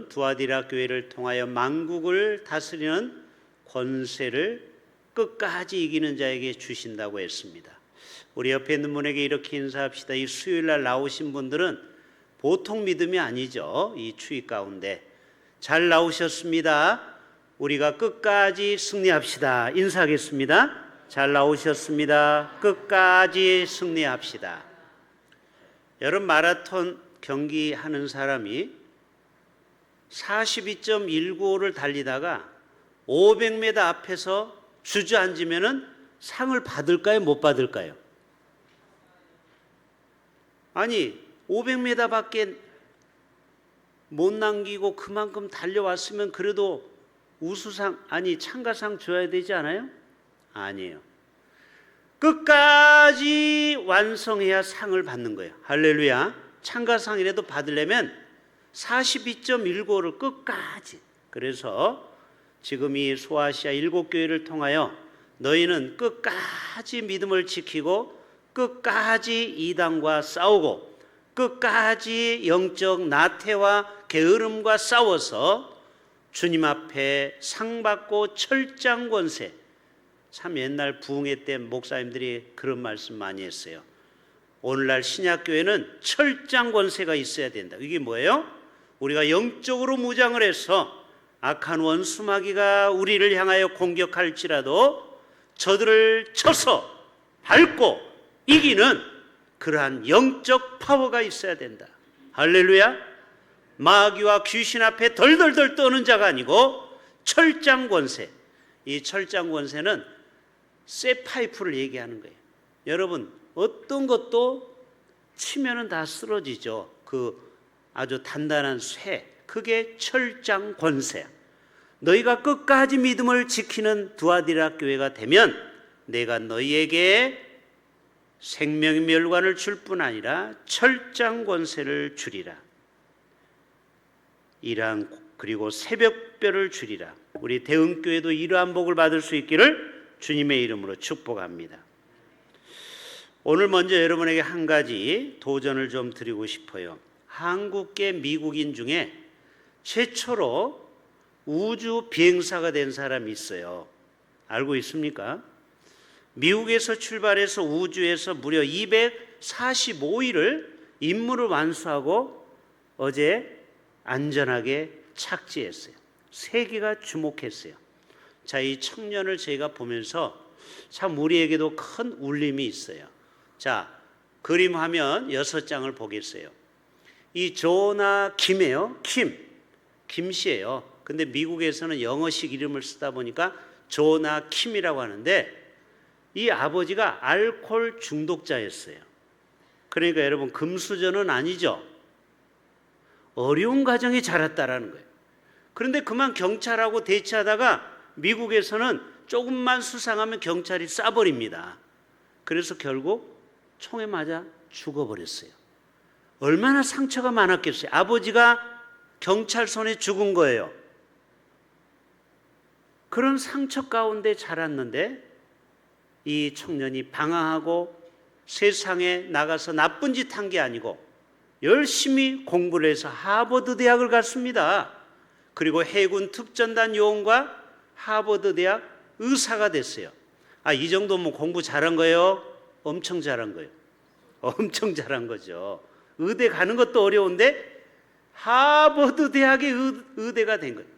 두아디라 교회를 통하여 만국을 다스리는 권세를 끝까지 이기는 자에게 주신다고 했습니다. 우리 옆에 있는 분에게 이렇게 인사합시다. 이 수요일날 나오신 분들은 보통 믿음이 아니죠. 이 추위 가운데 잘 나오셨습니다. 우리가 끝까지 승리합시다. 인사하겠습니다. 잘 나오셨습니다. 끝까지 승리합시다. 여러분, 마라톤 경기하는 사람이 42.195를 달리다가 500m 앞에서 주저앉으면 상을 받을까요? 못 받을까요? 아니, 500m밖에 못 남기고 그만큼 달려왔으면 그래도 우수상, 아니 참가상 줘야 되지 않아요? 아니에요. 끝까지 완성해야 상을 받는 거예요. 할렐루야. 참가상이라도 받으려면 42.195를 끝까지. 그래서 지금 이 소아시아 7교회를 통하여 너희는 끝까지 믿음을 지키고 끝까지 이단과 싸우고 끝까지 영적 나태와 게으름과 싸워서 주님 앞에 상 받고 철장 권세. 참 옛날 부흥회 때 목사님들이 그런 말씀 많이 했어요. 오늘날 신약교회는 철장 권세가 있어야 된다. 이게 뭐예요? 우리가 영적으로 무장을 해서 악한 원수마귀가 우리를 향하여 공격할지라도 저들을 쳐서 밟고 이기는 그러한 영적 파워가 있어야 된다. 할렐루야. 마귀와 귀신 앞에 덜덜덜 떠는 자가 아니고 철장 권세. 이 철장 권세는 쇠 파이프를 얘기하는 거예요. 여러분, 어떤 것도 치면은 다 쓰러지죠. 그 아주 단단한 쇠, 그게 철장 권세야. 너희가 끝까지 믿음을 지키는 두아디라 교회가 되면 내가 너희에게 생명의 멸관을 줄 뿐 아니라 철장 권세를 주리라. 그리고 새벽별을 주리라. 우리 대흥교회도 이러한 복을 받을 수 있기를 주님의 이름으로 축복합니다. 오늘 먼저 여러분에게 한 가지 도전을 좀 드리고 싶어요. 한국계 미국인 중에 최초로 우주 비행사가 된 사람이 있어요. 알고 있습니까? 미국에서 출발해서 우주에서 무려 245일을 임무를 완수하고 어제 안전하게 착지했어요. 세계가 주목했어요. 자, 이 청년을 저희가 보면서 참 우리에게도 큰 울림이 있어요. 자, 그림 화면 6장을 보겠어요. 이 조나 김이에요. 김 씨예요. 근데 미국에서는 영어식 이름을 쓰다 보니까 조나 김이라고 하는데 이 아버지가 알코올 중독자였어요. 그러니까 여러분, 금수저는 아니죠. 어려운 가정에 자랐다라는 거예요. 그런데 그만 경찰하고 대치하다가 미국에서는 조금만 수상하면 경찰이 쏴버립니다. 그래서 결국 총에 맞아 죽어버렸어요. 얼마나 상처가 많았겠어요. 아버지가 경찰 손에 죽은 거예요. 그런 상처 가운데 자랐는데 이 청년이 방황하고 세상에 나가서 나쁜 짓 한 게 아니고 열심히 공부를 해서 하버드 대학을 갔습니다. 그리고 해군 특전단 요원과 하버드 대학 의사가 됐어요. 이 정도면 공부 잘한 거예요? 엄청 잘한 거예요. 엄청 잘한 거죠. 의대 가는 것도 어려운데 하버드 대학의 의대가 된 거예요.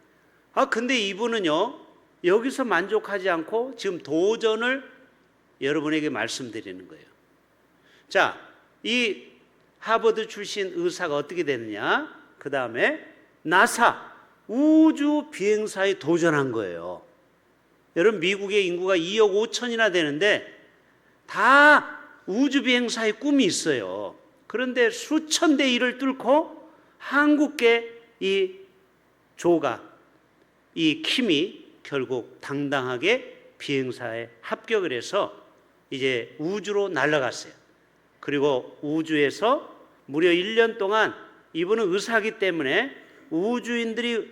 근데 이분은요, 여기서 만족하지 않고 지금 도전을 여러분에게 말씀드리는 거예요. 자, 이 하버드 출신 의사가 어떻게 됐느냐? 그 다음에 나사 우주 비행사에 도전한 거예요. 여러분, 미국의 인구가 2억 5천이나 되는데 다 우주 비행사의 꿈이 있어요. 그런데 수천 대 1을 뚫고 한국계 이 조가, 이 킴이 결국 당당하게 비행사에 합격을 해서 이제 우주로 날아갔어요. 그리고 우주에서 무려 1년 동안 이분은 의사이기 때문에 우주인들이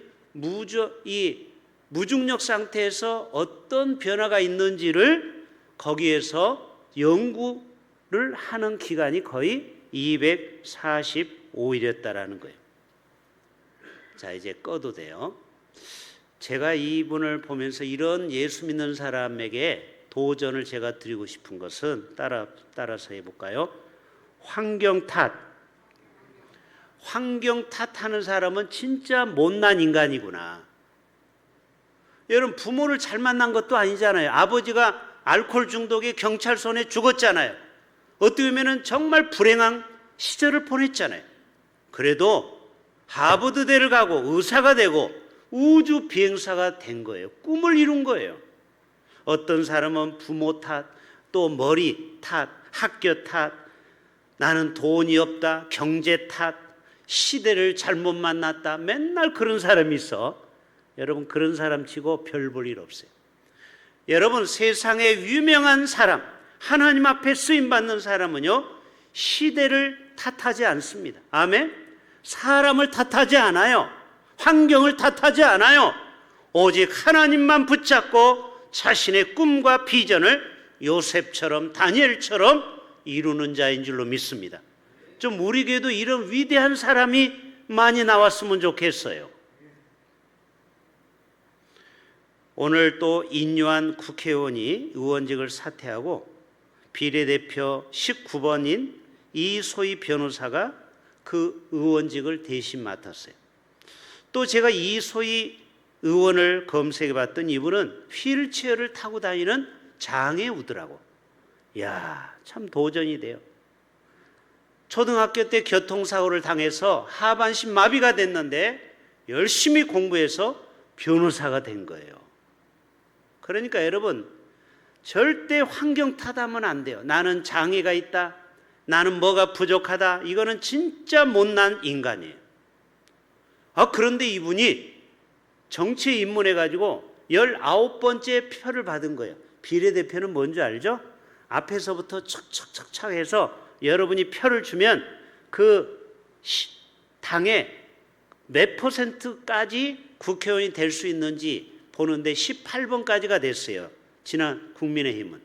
무중력 상태에서 어떤 변화가 있는지를 거기에서 연구를 하는 기간이 거의 245일이었다라는 거예요. 자, 이제 꺼도 돼요. 제가 이분을 보면서 이런 예수 믿는 사람에게 도전을 제가 드리고 싶은 것은 따라서 해볼까요? 환경 탓하는 사람은 진짜 못난 인간이구나. 여러분, 부모를 잘 만난 것도 아니잖아요. 아버지가 알코올 중독에 경찰서에 죽었잖아요. 어떻게 보면 정말 불행한 시절을 보냈잖아요. 그래도 하버드대를 가고 의사가 되고 우주 비행사가 된 거예요. 꿈을 이룬 거예요. 어떤 사람은 부모 탓, 또 머리 탓, 학교 탓, 나는 돈이 없다, 경제 탓, 시대를 잘못 만났다, 맨날 그런 사람이 있어. 여러분, 그런 사람 치고 별 볼 일 없어요. 여러분, 세상에 유명한 사람, 하나님 앞에 쓰임받는 사람은요, 시대를 탓하지 않습니다. 아멘? 사람을 탓하지 않아요. 환경을 탓하지 않아요. 오직 하나님만 붙잡고 자신의 꿈과 비전을 요셉처럼 다니엘처럼 이루는 자인 줄로 믿습니다. 좀 우리 교회도 이런 위대한 사람이 많이 나왔으면 좋겠어요. 오늘 또 인요한 국회의원이 의원직을 사퇴하고 비례대표 19번인 이소희 변호사가 그 의원직을 대신 맡았어요. 또 제가 이소희 의원을 검색해 봤더니 이분은 휠체어를 타고 다니는 장애우더라고. 이야, 참 도전이 돼요. 초등학교 때 교통사고를 당해서 하반신 마비가 됐는데 열심히 공부해서 변호사가 된 거예요. 그러니까 여러분, 절대 환경 탓하면 안 돼요. 나는 장애가 있다, 나는 뭐가 부족하다, 이거는 진짜 못난 인간이에요. 그런데 이분이 정치에 입문해가지고 19번째 표를 받은 거예요. 비례대표는 뭔지 알죠? 앞에서부터 척척척척 해서 여러분이 표를 주면 그 당에 몇 %까지 국회의원이 될 수 있는지 보는데 18번까지가 됐어요. 지난 국민의힘은.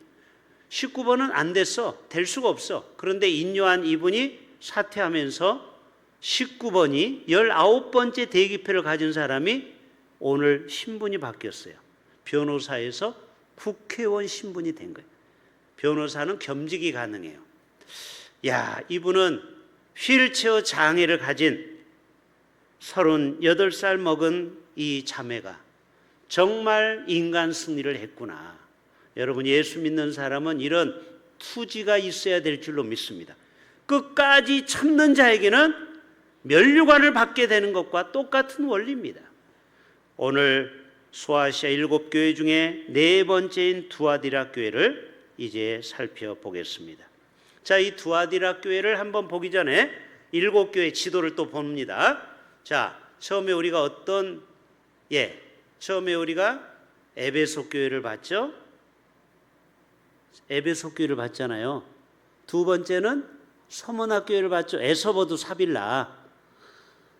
19번은 안 됐어. 될 수가 없어. 그런데 인요한 이분이 사퇴하면서 19번이 19번째 대기표를 가진 사람이 오늘 신분이 바뀌었어요. 변호사에서 국회의원 신분이 된 거예요. 변호사는 겸직이 가능해요. 야, 이분은 휠체어 장애를 가진 38살 먹은 이 자매가 정말 인간 승리를 했구나. 여러분, 예수 믿는 사람은 이런 투지가 있어야 될 줄로 믿습니다. 끝까지 참는 자에게는 면류관을 받게 되는 것과 똑같은 원리입니다. 오늘 소아시아 7교회 중에 4번째인 두아디라 교회를 이제 살펴보겠습니다. 자, 이 두아디라 교회를 한번 보기 전에 7교회 지도를 또 봅니다. 자, 처음에 우리가 처음에 우리가 에베소 교회를 봤죠? 에베소 교회를 봤잖아요. 두 번째는 서머나 교회를 봤죠. 에서버두 사빌라.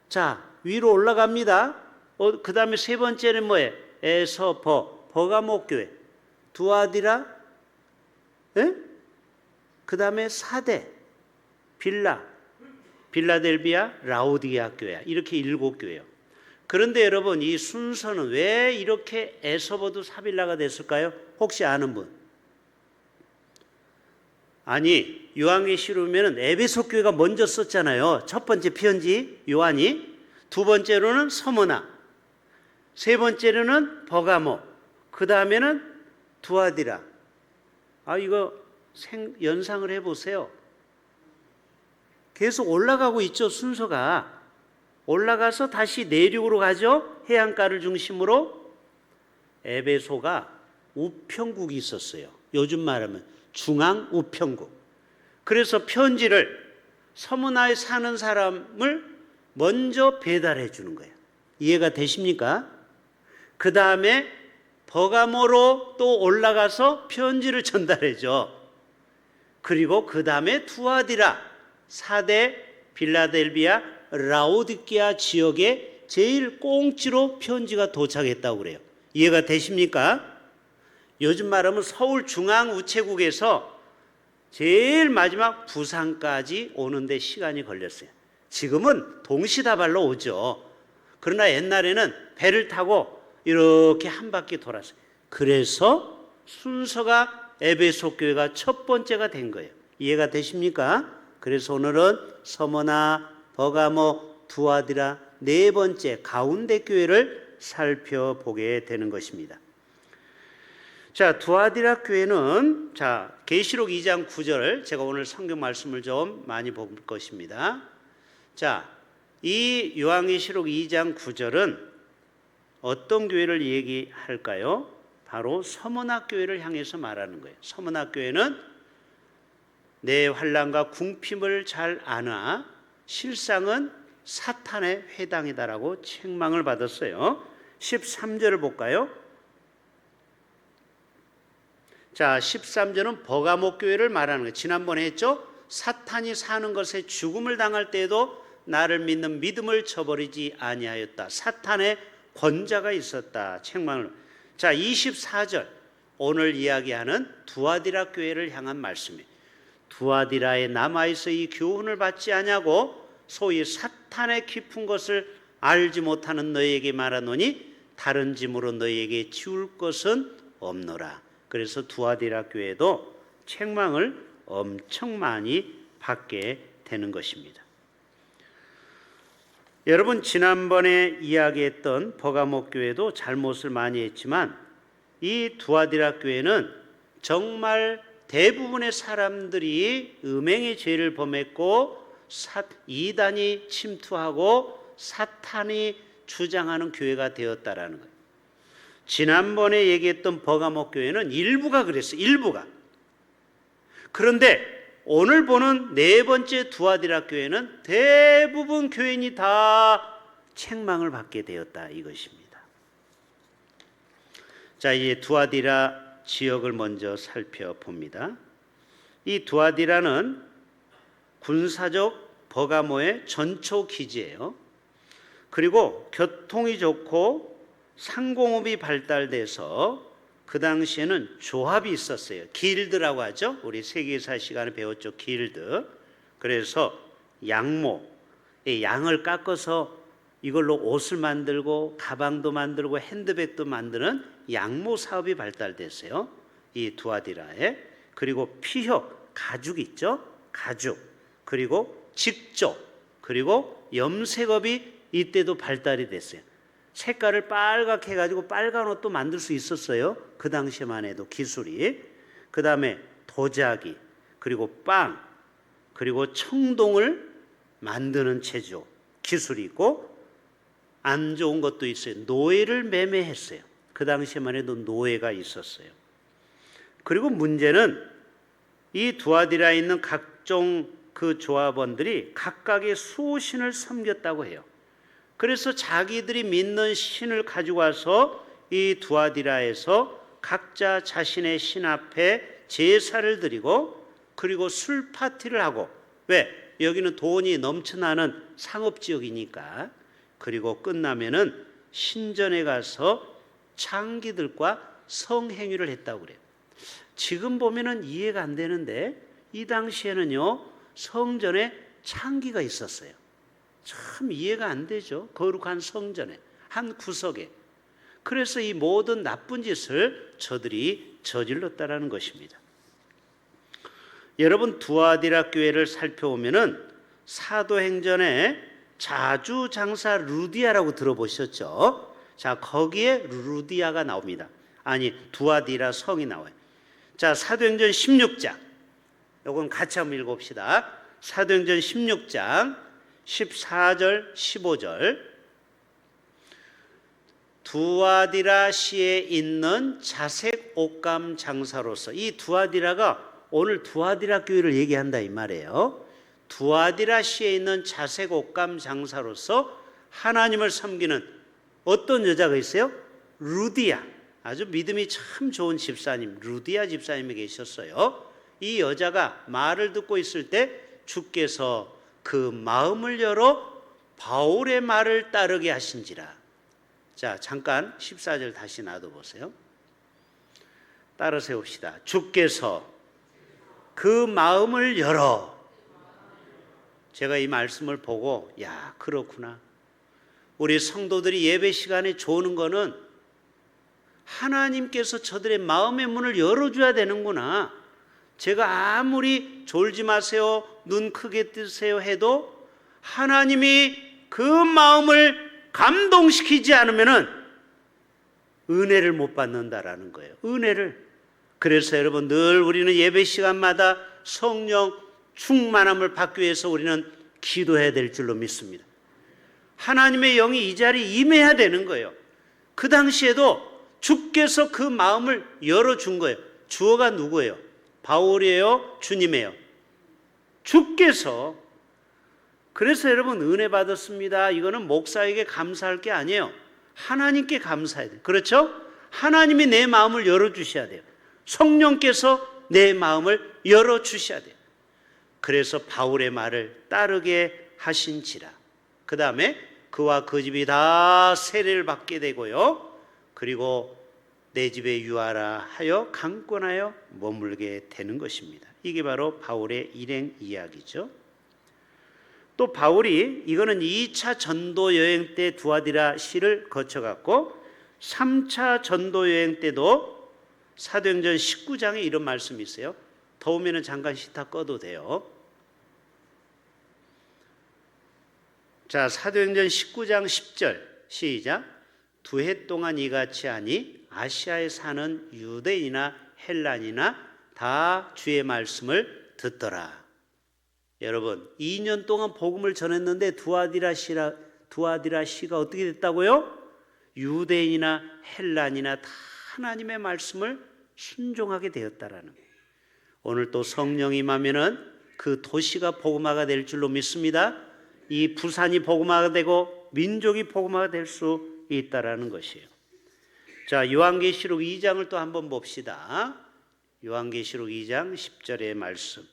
자, 위로 올라갑니다. 그 다음에 세 번째는 뭐예요? 버가모 교회. 두아디라, 그 다음에 사대, 빌라델비아, 라오디게아 교회. 이렇게 7교회요. 그런데 여러분, 이 순서는 왜 이렇게 에서버두 사빌라가 됐을까요? 혹시 아는 분? 아니, 요한계시록 보면 에베소 교회가 먼저 썼잖아요. 첫 번째 편지 요한이, 두 번째로는 서머나, 세 번째로는 버가모, 그 다음에는 두아디라. 이거 연상을 해보세요. 계속 올라가고 있죠. 순서가 올라가서 다시 내륙으로 가죠. 해안가를 중심으로. 에베소가 우편국이 있었어요. 요즘 말하면 중앙 우편국. 그래서 편지를 서문화에 사는 사람을 먼저 배달해 주는 거예요. 이해가 되십니까? 그 다음에 버가모로 또 올라가서 편지를 전달해 줘. 그리고 그 다음에 투아디라, 사대, 빌라델비아, 라오디게아 지역에 제일 꽁지로 편지가 도착했다고 그래요. 이해가 되십니까? 요즘 말하면 서울중앙우체국에서 제일 마지막 부산까지 오는데 시간이 걸렸어요. 지금은 동시다발로 오죠. 그러나 옛날에는 배를 타고 이렇게 한 바퀴 돌았어요. 그래서 순서가 에베소 교회가 첫 번째가 된 거예요. 이해가 되십니까? 그래서 오늘은 서머나, 버가모, 두아디라 네 번째 가운데 교회를 살펴보게 되는 것입니다. 자, 두아디라 교회는 계시록 2장 9절 제가 오늘 성경 말씀을 좀 많이 볼 것입니다. 자, 이 요한계시록 2장 9절은 어떤 교회를 얘기할까요? 바로 서머나 교회를 향해서 말하는 거예요. 서머나 교회는 내 환난과 궁핍을 잘 아나 실상은 사탄의 회당이다라고 책망을 받았어요. 13절을 볼까요? 자, 13절은 버가모 교회를 말하는 거예요. 지난번에 했죠? 사탄이 사는 것에 죽음을 당할 때에도 나를 믿는 믿음을 저버리지 아니하였다. 사탄의 권자가 있었다. 책망을. 자, 24절 오늘 이야기하는 두아디라 교회를 향한 말씀이에요. 두아디라에 남아있어 이 교훈을 받지 아니하고 소위 사탄의 깊은 것을 알지 못하는 너희에게 말하노니 다른 짐으로 너희에게 지울 것은 없노라. 그래서 두아디라 교회도 책망을 엄청 많이 받게 되는 것입니다. 여러분, 지난번에 이야기했던 버가모 교회도 잘못을 많이 했지만 이 두아디라 교회는 정말 대부분의 사람들이 음행의 죄를 범했고 이단이 침투하고 사탄이 주장하는 교회가 되었다라는 거예요. 지난번에 얘기했던 버가모 교회는 일부가 그랬어요. 일부가. 그런데 오늘 보는 네 번째 두아디라 교회는 대부분 교인이 다 책망을 받게 되었다 이것입니다. 자, 이제 두아디라 지역을 먼저 살펴봅니다. 이 두아디라는 군사적 버가모의 전초 기지예요. 그리고 교통이 좋고 상공업이 발달돼서 그 당시에는 조합이 있었어요. 길드라고 하죠. 우리 세계사 시간에 배웠죠. 길드. 그래서 양모, 양을 깎아서 이걸로 옷을 만들고 가방도 만들고 핸드백도 만드는 양모 사업이 발달됐어요. 이 두아디라에. 그리고 피혁, 가죽 있죠. 가죽. 그리고 직조, 그리고 염색업이 이때도 발달이 됐어요. 색깔을 빨갛게 해가지고 빨간 옷도 만들 수 있었어요. 그 당시에만 해도 기술이. 그 다음에 도자기, 그리고 빵, 그리고 청동을 만드는 제조 기술이 있고, 안 좋은 것도 있어요. 노예를 매매했어요. 그 당시에만 해도 노예가 있었어요. 그리고 문제는 이 두아디라에 있는 각종 그 조합원들이 각각의 수호신을 섬겼다고 해요. 그래서 자기들이 믿는 신을 가지고 와서 이 두아디라에서 각자 자신의 신 앞에 제사를 드리고, 그리고 술 파티를 하고, 왜? 여기는 돈이 넘쳐나는 상업지역이니까. 그리고 끝나면은 신전에 가서 창기들과 성행위를 했다고 그래요. 지금 보면은 이해가 안 되는데 이 당시에는요, 성전에 창기가 있었어요. 참 이해가 안 되죠. 거룩한 성전에 한 구석에. 그래서 이 모든 나쁜 짓을 저들이 저질렀다라는 것입니다. 여러분, 두아디라 교회를 살펴보면은 사도행전에 자주장사 루디아라고 들어보셨죠? 자, 거기에 루디아가 나옵니다. 아니, 두아디라 성이 나와요. 자, 사도행전 16장. 요건 같이 한번 읽어봅시다. 사도행전 16장 14절 15절. 두아디라시에 있는 자색 옷감 장사로서, 이 두아디라가 오늘 두아디라 교회를 얘기한다 이 말이에요. 두아디라시에 있는 자색 옷감 장사로서 하나님을 섬기는 어떤 여자가 있어요? 루디아. 아주 믿음이 참 좋은 집사님, 루디아 집사님이 계셨어요. 이 여자가 말을 듣고 있을 때 주께서 그 마음을 열어 바울의 말을 따르게 하신지라. 자, 잠깐 14절 다시 놔둬보세요. 따라 세웁시다. 주께서 그 마음을 열어. 제가 이 말씀을 보고, 야, 그렇구나. 우리 성도들이 예배 시간에 조는 거는 하나님께서 저들의 마음의 문을 열어줘야 되는구나. 제가 아무리 졸지 마세요, 눈 크게 뜨세요 해도 하나님이 그 마음을 감동시키지 않으면 은혜를 못 받는다라는 거예요. 은혜를. 그래서 여러분, 늘 우리는 예배 시간마다 성령 충만함을 받기 위해서 우리는 기도해야 될 줄로 믿습니다. 하나님의 영이 이 자리에 임해야 되는 거예요. 그 당시에도 주께서 그 마음을 열어준 거예요. 주어가 누구예요? 바울이에요? 주님이에요? 주께서. 그래서 여러분, 은혜 받았습니다, 이거는 목사에게 감사할 게 아니에요. 하나님께 감사해야 돼요. 그렇죠? 하나님이 내 마음을 열어주셔야 돼요. 성령께서 내 마음을 열어주셔야 돼요. 그래서 바울의 말을 따르게 하신지라. 그 다음에 그와 그 집이 다 세례를 받게 되고요. 그리고 내 집에 유하라 하여 강권하여 머물게 되는 것입니다. 이게 바로 바울의 일행 이야기죠. 또 바울이 이거는 2차 전도 여행 때 두아디라 시를 거쳐갔고 3차 전도 여행 때도 사도행전 19장에 이런 말씀이 있어요. 더우면 잠깐 시타 꺼도 돼요. 자, 사도행전 19장 10절 시작. 2해 동안 이같이 하니 아시아에 사는 유대인이나 헬란이나 다 주의 말씀을 듣더라. 여러분, 2년 동안 복음을 전했는데 두아디라 시가 어떻게 됐다고요? 유대인이나 헬란이나 다 하나님의 말씀을 순종하게 되었다라는 거예요. 오늘 또 성령이 임하면은 그 도시가 복음화가 될 줄로 믿습니다. 이 부산이 복음화가 되고 민족이 복음화가 될 수 있다라는 것이에요. 자, 요한계시록 2장을 또 한번 봅시다. 요한계시록 2장 10절의 말씀.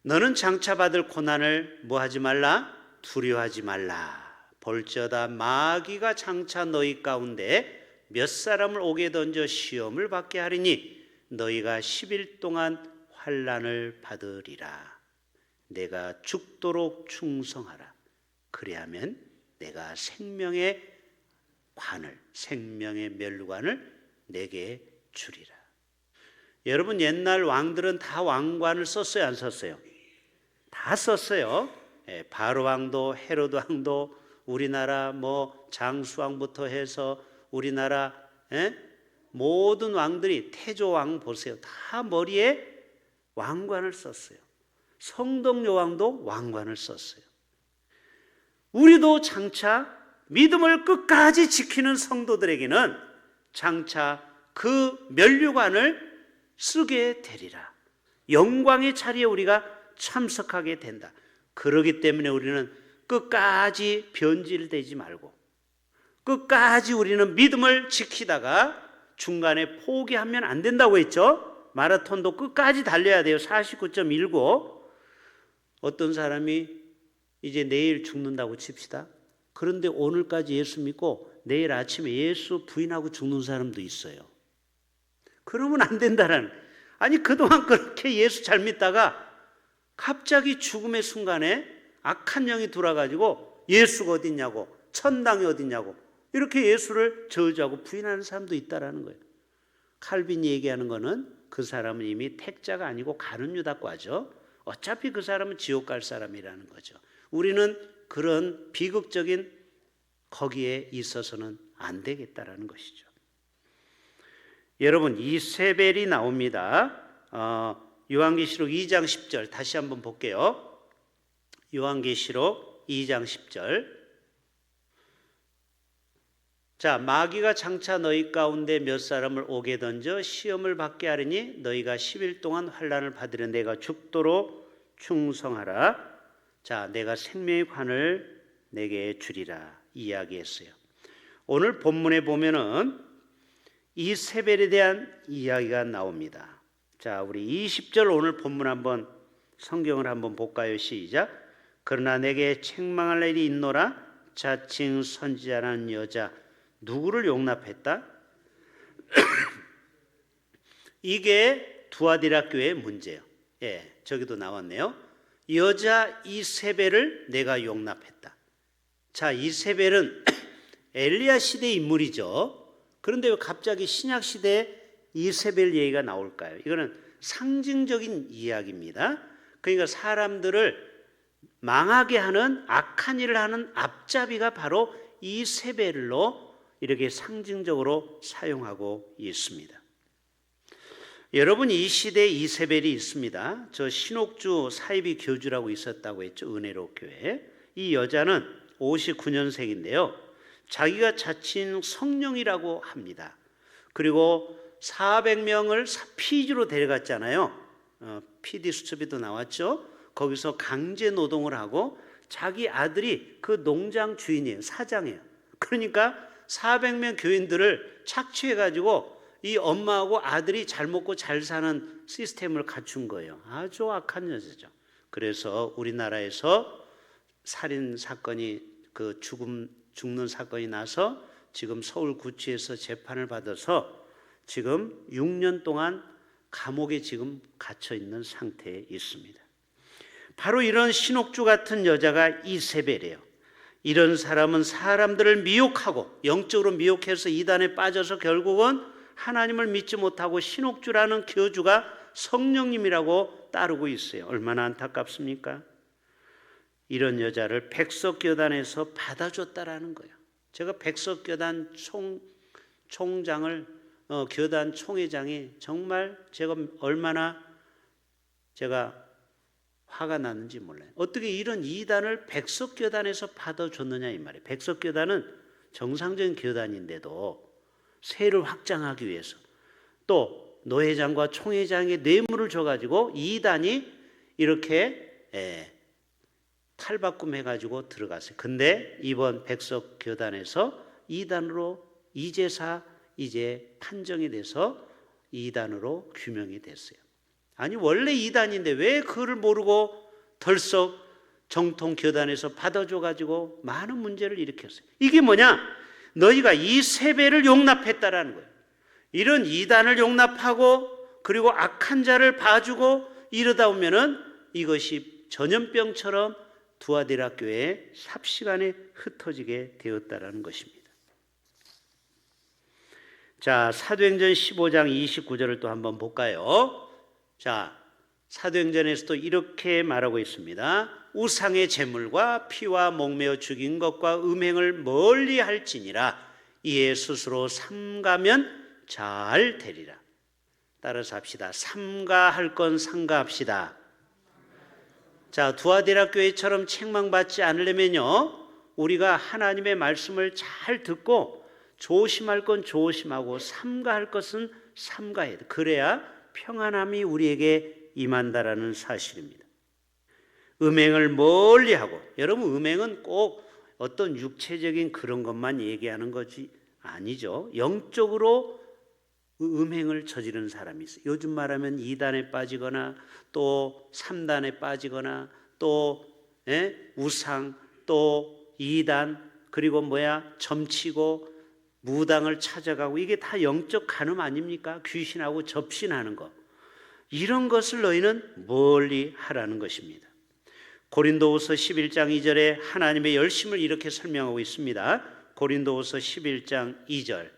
너는 장차 받을 고난을 뭐하지 말라? 두려워하지 말라. 볼지어다 마귀가 장차 너희 가운데 몇 사람을 옥에 던져 시험을 받게 하리니 너희가 10일 동안 환난을 받으리라. 내가 죽도록 충성하라. 그리하면 내가 생명의 관을, 생명의 멸관을 내게 주리라. 여러분, 옛날 왕들은 다 왕관을 썼어요, 안 썼어요? 다 썼어요. 바로 왕도, 헤로드 왕도, 우리나라 장수왕부터 해서 우리나라 모든 왕들이, 태조 왕 보세요. 다 머리에 왕관을 썼어요. 성덕요 왕도 왕관을 썼어요. 우리도 장차 믿음을 끝까지 지키는 성도들에게는 장차 그 면류관을 쓰게 되리라. 영광의 자리에 우리가 참석하게 된다. 그러기 때문에 우리는 끝까지 변질되지 말고 끝까지 우리는 믿음을 지키다가 중간에 포기하면 안 된다고 했죠. 마라톤도 끝까지 달려야 돼요. 49.19. 어떤 사람이 이제 내일 죽는다고 칩시다. 그런데 오늘까지 예수 믿고 내일 아침에 예수 부인하고 죽는 사람도 있어요. 그러면 안 된다라는. 아니, 그동안 그렇게 예수 잘 믿다가 갑자기 죽음의 순간에 악한 영이 들어와가지고 예수가 어딨냐고, 천당이 어딨냐고 이렇게 예수를 저주하고 부인하는 사람도 있다라는 거예요. 칼빈이 얘기하는 거는 그 사람은 이미 택자가 아니고 가룟 유다과죠. 어차피 그 사람은 지옥 갈 사람이라는 거죠. 우리는 그런 비극적인 거기에 있어서는 안 되겠다라는 것이죠. 여러분, 이세벨이 나옵니다. 요한계시록 2장 10절 다시 한번 볼게요. 요한계시록 2장 10절. 자, 마귀가 장차 너희 가운데 몇 사람을 옥에 던져 시험을 받게 하리니 너희가 10일 동안 환난을 받으려 내가 죽도록 충성하라. 자, 내가 생명의 관을 내게 주리라 이야기했어요. 오늘 본문에 보면은 이세벨에 대한 이야기가 나옵니다. 자, 우리 20절 오늘 본문 한번 성경을 한번 볼까요? 시작. 그러나 내게 책망할 일이 있노라. 자칭 선지자라는 여자 누구를 용납했다? 이게 두아디라 교회의 문제예요. 저기도 나왔네요. 여자 이세벨을 내가 용납했다. 자, 이세벨은 엘리야 시대 인물이죠. 그런데 왜 갑자기 신약 시대에 이세벨 얘기가 나올까요? 이거는 상징적인 이야기입니다. 그러니까 사람들을 망하게 하는 악한 일을 하는 앞잡이가 바로 이세벨로 이렇게 상징적으로 사용하고 있습니다. 여러분, 이 시대에 이세벨이 있습니다. 저 신옥주 사이비 교주라고 있었다고 했죠. 은혜로 교회. 이 여자는 59년생인데요. 자기가 자칭 성령이라고 합니다. 그리고 400명을 피지로 데려갔잖아요. PD 수첩에도 나왔죠. 거기서 강제 노동을 하고 자기 아들이 그 농장 주인이에요. 사장이에요. 그러니까 400명 교인들을 착취해가지고 이 엄마하고 아들이 잘 먹고 잘 사는 시스템을 갖춘 거예요. 아주 악한 여자죠. 그래서 우리나라에서 살인 사건이 죽는 사건이 나서 지금 서울구치에서 재판을 받아서 지금 6년 동안 감옥에 지금 갇혀 있는 상태에 있습니다. 바로 이런 신옥주 같은 여자가 이세벨이에요. 이런 사람은 사람들을 미혹하고 영적으로 미혹해서 이단에 빠져서 결국은 하나님을 믿지 못하고 신옥주라는 교주가 성령님이라고 따르고 있어요. 얼마나 안타깝습니까? 이런 여자를 백석교단에서 받아줬다라는 거예요. 제가 백석교단 총장을 교단 총회장이 정말 제가 얼마나 화가 났는지 몰라요. 어떻게 이런 이단을 백석교단에서 받아줬느냐 이 말이에요. 백석교단은 정상적인 교단인데도 세를 확장하기 위해서 또 노회장과 총회장의 뇌물을 줘가지고 이단이 이렇게 탈바꿈해가지고 들어갔어요. 근데 이번 백석교단에서 이단으로 이제사 이제 판정이 돼서 이단으로 규명이 됐어요. 아니 원래 이단인데 왜 그걸 모르고 덜썩 정통 교단에서 받아줘가지고 많은 문제를 일으켰어요. 이게 뭐냐? 너희가 이세벨을 용납했다라는 거예요. 이런 이단을 용납하고 그리고 악한 자를 봐주고 이러다 보면은 이것이 전염병처럼 두아디라 교회에 삽시간에 흩어지게 되었다라는 것입니다. 자, 사도행전 15장 29절을 또 한번 볼까요? 자, 사도행전에서도 이렇게 말하고 있습니다. 우상의 제물과 피와 목매어 죽인 것과 음행을 멀리 할지니라 이에 스스로 삼가면 잘 되리라. 따라서 합시다. 삼가할 건 삼가합시다. 자, 두아디라 교회처럼 책망받지 않으려면요, 우리가 하나님의 말씀을 잘 듣고 조심할 건 조심하고 삼가할 것은 삼가해야 돼. 그래야 평안함이 우리에게 임한다라는 사실입니다. 음행을 멀리하고, 여러분 음행은 꼭 어떤 육체적인 그런 것만 얘기하는 것이 아니죠. 영적으로 음행을 저지르는 사람이 있어요. 요즘 말하면 2단에 빠지거나 또 3단에 빠지거나 또 우상 또 2단 그리고 점치고 무당을 찾아가고 이게 다 영적 간음 아닙니까? 귀신하고 접신하는 거. 이런 것을 너희는 멀리 하라는 것입니다. 고린도후서 11장 2절에 하나님의 열심을 이렇게 설명하고 있습니다. 고린도후서 11장 2절.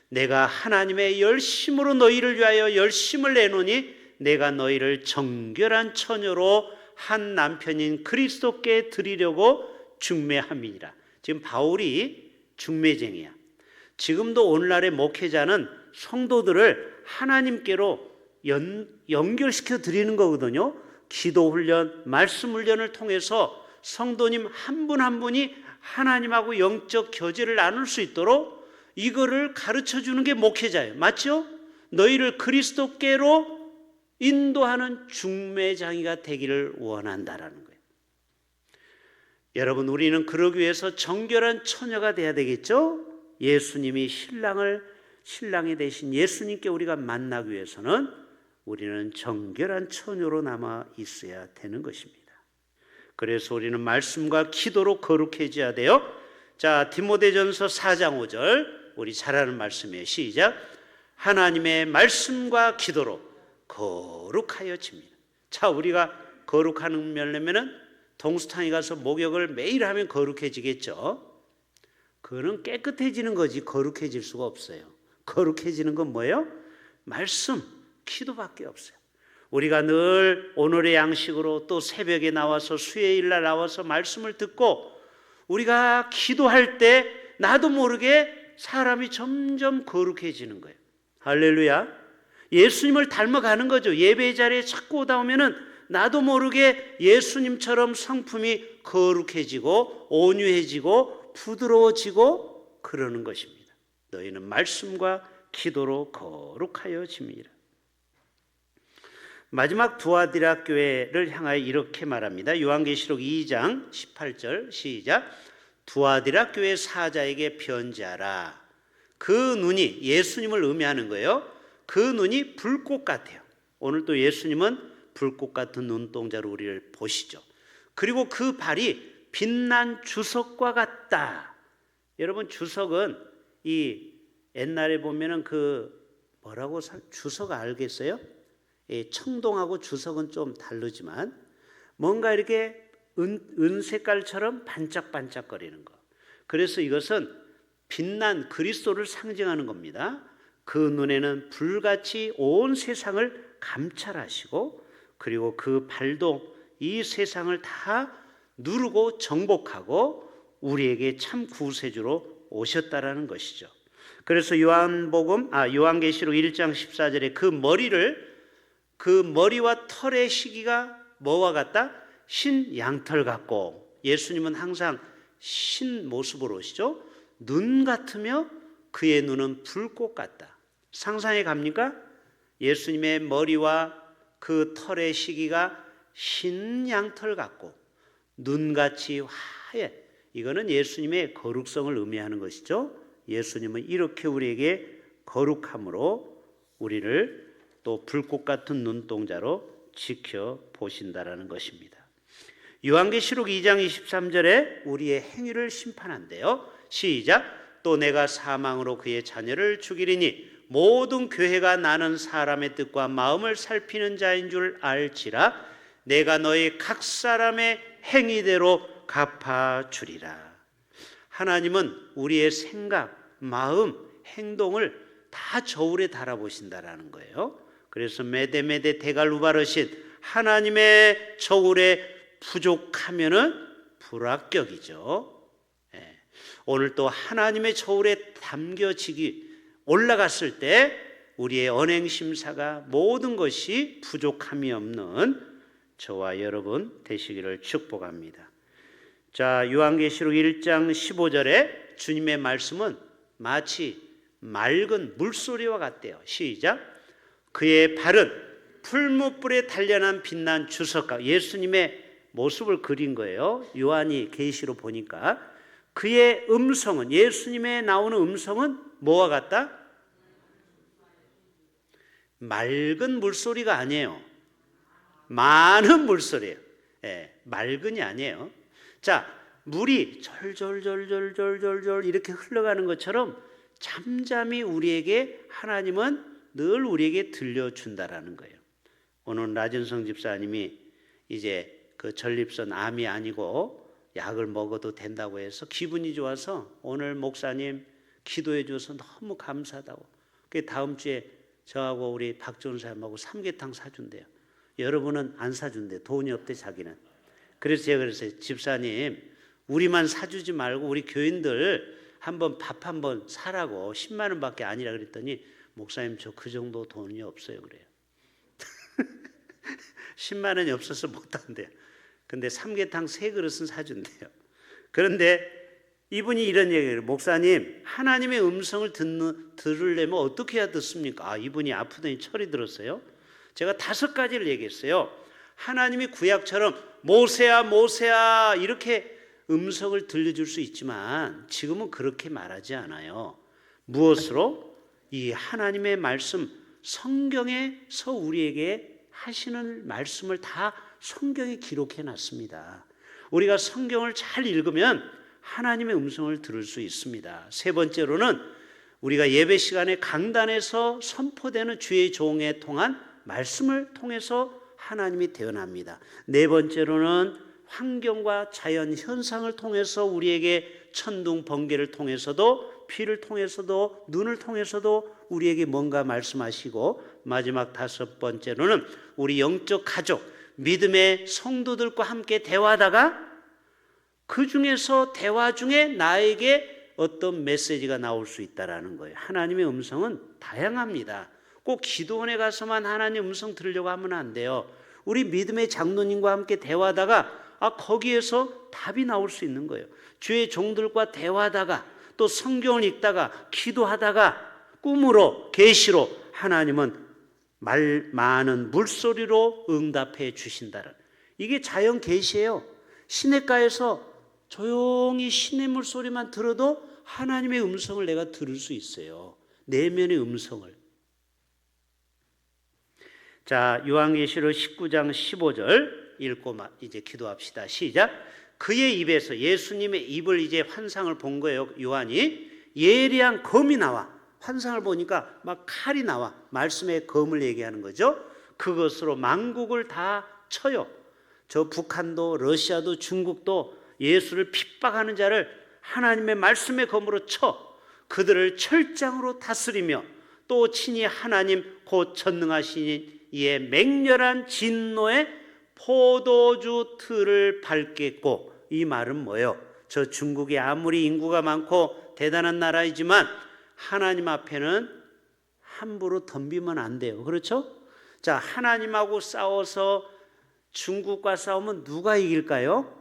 내가 하나님의 열심으로 너희를 위하여 열심을 내노니 내가 너희를 정결한 처녀로 한 남편인 그리스도께 드리려고 중매함이니라. 지금 바울이 중매쟁이야. 지금도 오늘날의 목회자는 성도들을 하나님께로 연결시켜 드리는 거거든요. 기도 훈련, 말씀 훈련을 통해서 성도님 한 분 한 분이 하나님하고 영적 교제를 나눌 수 있도록 이거를 가르쳐 주는 게 목회자예요. 맞죠? 너희를 그리스도께로 인도하는 중매장이가 되기를 원한다라는 거예요. 여러분, 우리는 그러기 위해서 정결한 처녀가 돼야 되겠죠? 예수님이 신랑이 되신 예수님께 우리가 만나기 위해서는 우리는 정결한 처녀로 남아 있어야 되는 것입니다. 그래서 우리는 말씀과 기도로 거룩해져야 돼요. 자, 디모데전서 4장 5절 우리 잘 아는 말씀이에요. 시작. 하나님의 말씀과 기도로 거룩하여집니다. 자, 우리가 거룩하려면은 동수탕에 가서 목욕을 매일 하면 거룩해지겠죠. 그거는 깨끗해지는 거지 거룩해질 수가 없어요. 거룩해지는 건 뭐예요? 말씀, 기도밖에 없어요. 우리가 늘 오늘의 양식으로 또 새벽에 나와서 수요일날 나와서 말씀을 듣고 우리가 기도할 때 나도 모르게 사람이 점점 거룩해지는 거예요. 할렐루야. 예수님을 닮아가는 거죠. 예배 자리에 자꾸 오다 보면은 나도 모르게 예수님처럼 성품이 거룩해지고 온유해지고 부드러워지고 그러는 것입니다. 너희는 말씀과 기도로 거룩하여집니다. 마지막 두아디라 교회를 향하여 이렇게 말합니다. 요한계시록 2장 18절 시작. 두아디라 교회 사자에게 편지하라. 그 눈이, 예수님을 의미하는 거예요. 그 눈이 불꽃 같아요. 오늘 또 예수님은 불꽃 같은 눈동자로 우리를 보시죠. 그리고 그 발이 빛난 주석과 같다. 여러분, 주석은 이 옛날에 보면은 주석 알겠어요? 청동하고 주석은 좀 다르지만 뭔가 이렇게 은색깔처럼 반짝반짝거리는 거. 그래서 이것은 빛난 그리스도를 상징하는 겁니다. 그 눈에는 불같이 온 세상을 감찰하시고 그리고 그 발도 이 세상을 다 누르고 정복하고 우리에게 참 구세주로 오셨다라는 것이죠. 그래서 요한계시록 1장 14절에 그 머리와 털의 시기가 뭐와 같다? 신 양털 같고, 예수님은 항상 신 모습으로 오시죠. 눈 같으며 그의 눈은 불꽃 같다. 상상해 갑니까? 예수님의 머리와 그 털의 시기가 신 양털 같고 눈같이 화해. 이거는 예수님의 거룩성을 의미하는 것이죠. 예수님은 이렇게 우리에게 거룩함으로 우리를 또 불꽃 같은 눈동자로 지켜보신다라는 것입니다. 요한계시록 2장 23절에 우리의 행위를 심판한대요. 시작. 또 내가 사망으로 그의 자녀를 죽이리니 모든 교회가 나는 사람의 뜻과 마음을 살피는 자인 줄 알지라. 내가 너희 각 사람의 행위대로 갚아주리라. 하나님은 우리의 생각, 마음, 행동을 다 저울에 달아보신다라는 거예요. 그래서 메데메데 데갈루바르신 하나님의 저울에 부족하면은 불합격이죠. 오늘 또 하나님의 저울에 담겨지기 올라갔을 때 우리의 언행심사가 모든 것이 부족함이 없는 저와 여러분 되시기를 축복합니다. 자, 요한계시록 1장 15절에 주님의 말씀은 마치 맑은 물소리와 같대요. 시작. 그의 발은 풀무불에 단련한 빛난 주석과, 예수님의 모습을 그린 거예요. 요한이 계시로 보니까 그의 음성은, 예수님의 나오는 음성은 뭐와 같다? 맑은 물소리가 아니에요. 많은 물소리예요. 맑은이 아니에요. 자, 물이 절절절절절절절 이렇게 흘러가는 것처럼 잠잠히 우리에게 하나님은 늘 우리에게 들려준다라는 거예요. 오늘 나진성 집사님이 이제 그 전립선 암이 아니고 약을 먹어도 된다고 해서 기분이 좋아서 오늘 목사님 기도해 줘서 너무 감사하다고. 그 다음 주에 저하고 우리 박지원 사람하고 삼계탕 사준대요. 여러분은 안 사준대. 돈이 없대 자기는. 그래서 제가 그랬어요. 집사님 우리만 사주지 말고 우리 교인들 한번 밥 한번 사라고. 10만 원밖에 아니라 그랬더니 목사님 저 그 정도 돈이 없어요 그래요. 10만 원이 없어서 못한대요. 근데 삼계탕 3그릇은 사준대요. 그런데 이분이 이런 얘기를, 목사님 하나님의 음성을 들으려면 어떻게 해야 듣습니까? 이분이 아프더니 철이 들었어요. 제가 5가지를 얘기했어요. 하나님이 구약처럼 모세야 모세야 이렇게 음성을 들려줄 수 있지만 지금은 그렇게 말하지 않아요. 무엇으로? 이 하나님의 말씀, 성경에서 우리에게 하시는 말씀을 다 성경에 기록해 놨습니다. 우리가 성경을 잘 읽으면 하나님의 음성을 들을 수 있습니다. 3번째로는 우리가 예배 시간에 강단에서 선포되는 주의 종에 통한 말씀을 통해서 하나님이 대언합니다. 4번째로는 환경과 자연 현상을 통해서 우리에게 천둥 번개를 통해서도 비를 통해서도 눈을 통해서도 우리에게 뭔가 말씀하시고, 마지막 다섯 번째로는 우리 영적 가족 믿음의 성도들과 함께 대화하다가 그 중에서 대화 중에 나에게 어떤 메시지가 나올 수 있다라는 거예요. 하나님의 음성은 다양합니다. 꼭 기도원에 가서만 하나님 음성 들으려고 하면 안 돼요. 우리 믿음의 장로님과 함께 대화하다가 거기에서 답이 나올 수 있는 거예요. 주의 종들과 대화하다가 또 성경을 읽다가 기도하다가 꿈으로 계시로 하나님은 많은 물소리로 응답해 주신다는, 이게 자연 계시예요. 시냇가에서 조용히 시냇물 소리만 들어도 하나님의 음성을 내가 들을 수 있어요. 내면의 음성을. 자, 요한계시록 19장 15절 읽고 이제 기도합시다. 시작. 그의 입에서, 예수님의 입을 이제 환상을 본 거예요. 요한이 예리한 검이 나와. 환상을 보니까 막 칼이 나와. 말씀의 검을 얘기하는 거죠. 그것으로 만국을 다 쳐요. 저 북한도 러시아도 중국도 예수를 핍박하는 자를 하나님의 말씀의 검으로 쳐 그들을 철장으로 다스리며, 또 친히 하나님 곧 전능하신 이의 맹렬한 진노의 포도주 틀을 밟겠고. 이 말은 뭐예요? 저 중국이 아무리 인구가 많고 대단한 나라이지만 하나님 앞에는 함부로 덤비면 안 돼요. 그렇죠? 자, 하나님하고 싸워서 중국과 싸우면 누가 이길까요?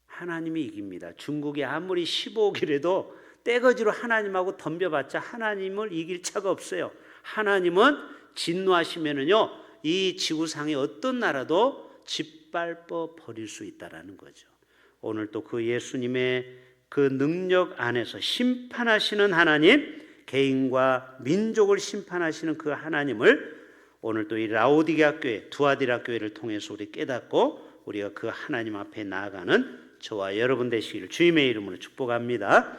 하나님이 이깁니다. 중국이 아무리 15억이라도 떼거지로 하나님하고 덤벼봤자 하나님을 이길 차가 없어요. 하나님은 진노하시면은요, 이 지구상의 어떤 나라도 짓밟아 버릴 수 있다라는 거죠. 오늘 또 그 예수님의 그 능력 안에서 심판하시는 하나님, 개인과 민족을 심판하시는 그 하나님을 오늘 또 이 라오디게아 교회, 두아디라 교회를 통해서 우리 깨닫고 우리가 그 하나님 앞에 나아가는 저와 여러분 되시기를 주님의 이름으로 축복합니다.